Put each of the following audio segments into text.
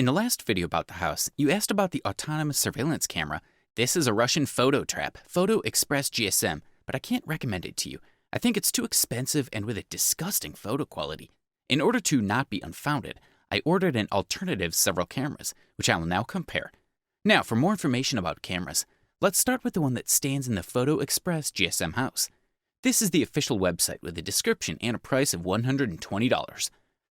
In the last video about the house, you asked about the autonomous surveillance camera. This is a Russian photo trap, Photo Express GSM, but I can't recommend it to you. I think it's too expensive and with a disgusting photo quality. In order to not be unfounded, I ordered an alternative several cameras, which I will now compare. Now, for more information about cameras, let's start with the one that stands in the Photo Express GSM house. This is the official website with a description and a price of $120.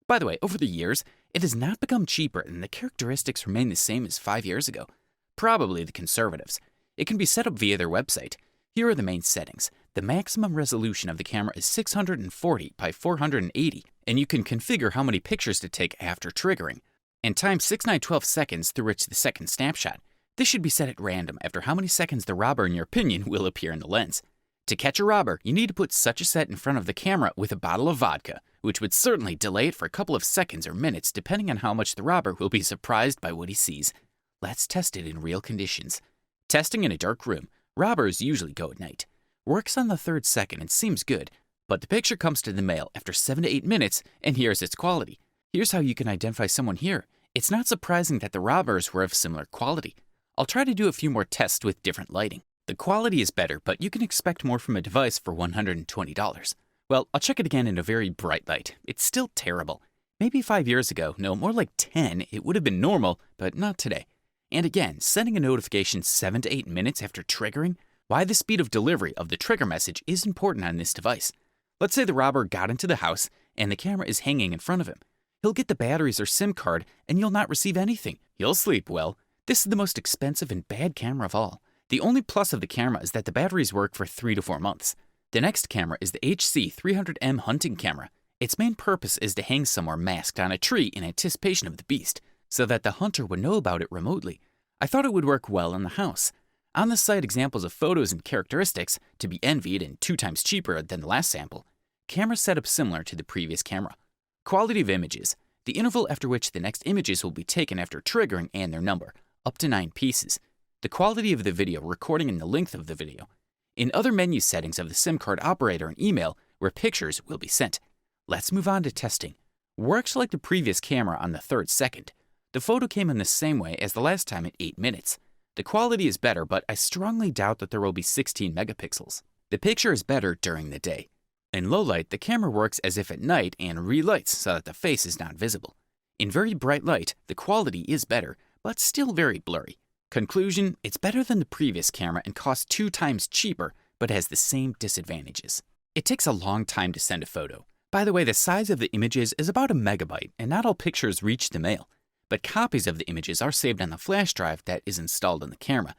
By the way, over the years, it has not become cheaper and the characteristics remain the same as 5 years ago. Probably the conservatives. It can be set up via their website. Here are the main settings. The maximum resolution of the camera is 640 by 480, and you can configure how many pictures to take after triggering. And time 6912 seconds through which the second snapshot. This should be set at random after how many seconds the robber, in your opinion, will appear in the lens. To catch a robber, you need to put such a set in front of the camera with a bottle of vodka, which would certainly delay it for a couple of seconds or minutes depending on how much the robber will be surprised by what he sees. Let's test it in real conditions. Testing in a dark room. Robbers usually go at night. Works on the third second and seems good, but the picture comes to the mail after 7 to 8 minutes, and here's its quality. Here's how you can identify someone here. It's not surprising that the robbers were of similar quality. I'll try to do a few more tests with different lighting. The quality is better, but you can expect more from a device for $120. Well, I'll check it again in a very bright light. It's still terrible. Maybe 5 years ago, no, more like 10, it would have been normal, but not today. And again, sending a notification 7 to 8 minutes after triggering? Why the speed of delivery of the trigger message is important on this device. Let's say the robber got into the house and the camera is hanging in front of him. He'll get the batteries or SIM card and you'll not receive anything. You'll sleep well. This is the most expensive and bad camera of all. The only plus of the camera is that the batteries work for 3 to 4 months. The next camera is the HC300M hunting camera. Its main purpose is to hang somewhere masked on a tree in anticipation of the beast, so that the hunter would know about it remotely. I thought it would work well in the house. On the site, examples of photos and characteristics, to be envied and 2 times cheaper than the last sample. Camera setup similar to the previous camera. Quality of images. The interval after which the next images will be taken after triggering and their number, up to 9 pieces. The quality of the video recording and the length of the video. In other menu settings of the SIM card operator and email, where pictures will be sent. Let's move on to testing. Works like the previous camera on the third second. The photo came in the same way as the last time at 8 minutes. The quality is better, but I strongly doubt that there will be 16 megapixels. The picture is better during the day. In low light, the camera works as if at night and relights so that the face is not visible. In very bright light, the quality is better, but still very blurry. Conclusion, it's better than the previous camera and costs 2 times cheaper, but has the same disadvantages. It takes a long time to send a photo. By the way, the size of the images is about a megabyte, and not all pictures reach the mail. But copies of the images are saved on the flash drive that is installed in the camera.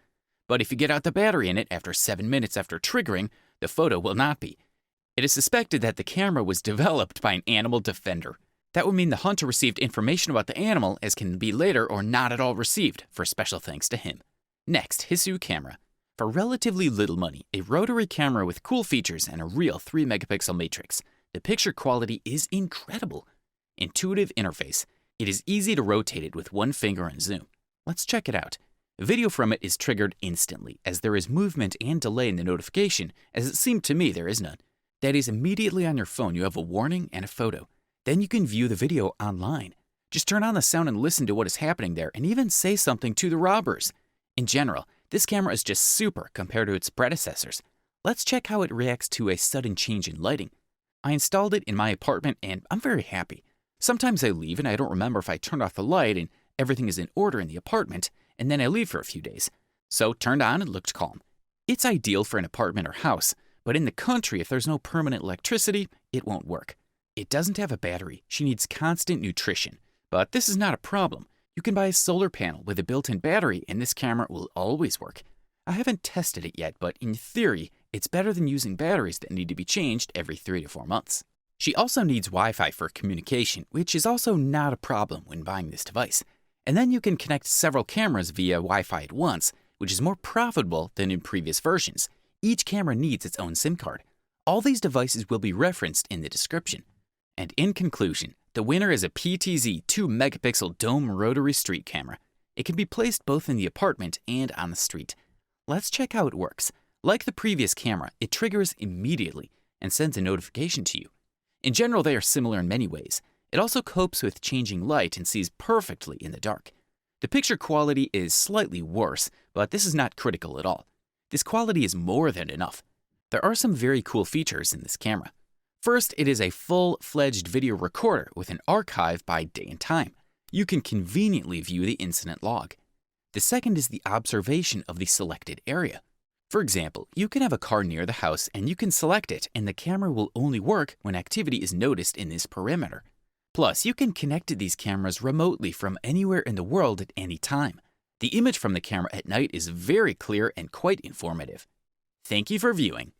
But if you get out the battery in it after 7 minutes after triggering, the photo will not be. It is suspected that the camera was developed by an animal defender. That would mean the hunter received information about the animal as can be later or not at all received, for special thanks to him. Next, Hsu camera. For relatively little money, a rotary camera with cool features and a real 3 megapixel matrix. The picture quality is incredible. Intuitive interface. It is easy to rotate it with 1 finger and zoom. Let's check it out. Video from it is triggered instantly, as there is movement and delay in the notification, as it seemed to me there is none. That is, immediately on your phone you have a warning and a photo. Then you can view the video online. Just turn on the sound and listen to what is happening there and even say something to the robbers. In general, this camera is just super compared to its predecessors. Let's check how it reacts to a sudden change in lighting. I installed it in my apartment and I'm very happy. Sometimes I leave and I don't remember if I turned off the light and everything is in order in the apartment, and then I leave for a few days. So turned on and looked calm. It's ideal for an apartment or house, but in the country, if there's no permanent electricity, it won't work. It doesn't have a battery. She needs constant nutrition. But this is not a problem. You can buy a solar panel with a built-in battery and this camera will always work. I haven't tested it yet, but in theory, it's better than using batteries that need to be changed every 3 to 4 months. She also needs Wi-Fi for communication, which is also not a problem when buying this device. And then you can connect several cameras via Wi-Fi at once, which is more profitable than in previous versions. Each camera needs its own SIM card. All these devices will be referenced in the description. And in conclusion, the winner is a PTZ 2 megapixel dome rotary street camera. It can be placed both in the apartment and on the street. Let's check how it works. Like the previous camera, it triggers immediately and sends a notification to you. In general, they are similar in many ways. It also copes with changing light and sees perfectly in the dark. The picture quality is slightly worse, but this is not critical at all. This quality is more than enough. There are some very cool features in this camera. First, it is a full-fledged video recorder with an archive by day and time. You can conveniently view the incident log. The second is the observation of the selected area. For example, you can have a car near the house and you can select it, and the camera will only work when activity is noticed in this perimeter. Plus, you can connect these cameras remotely from anywhere in the world at any time. The image from the camera at night is very clear and quite informative. Thank you for viewing.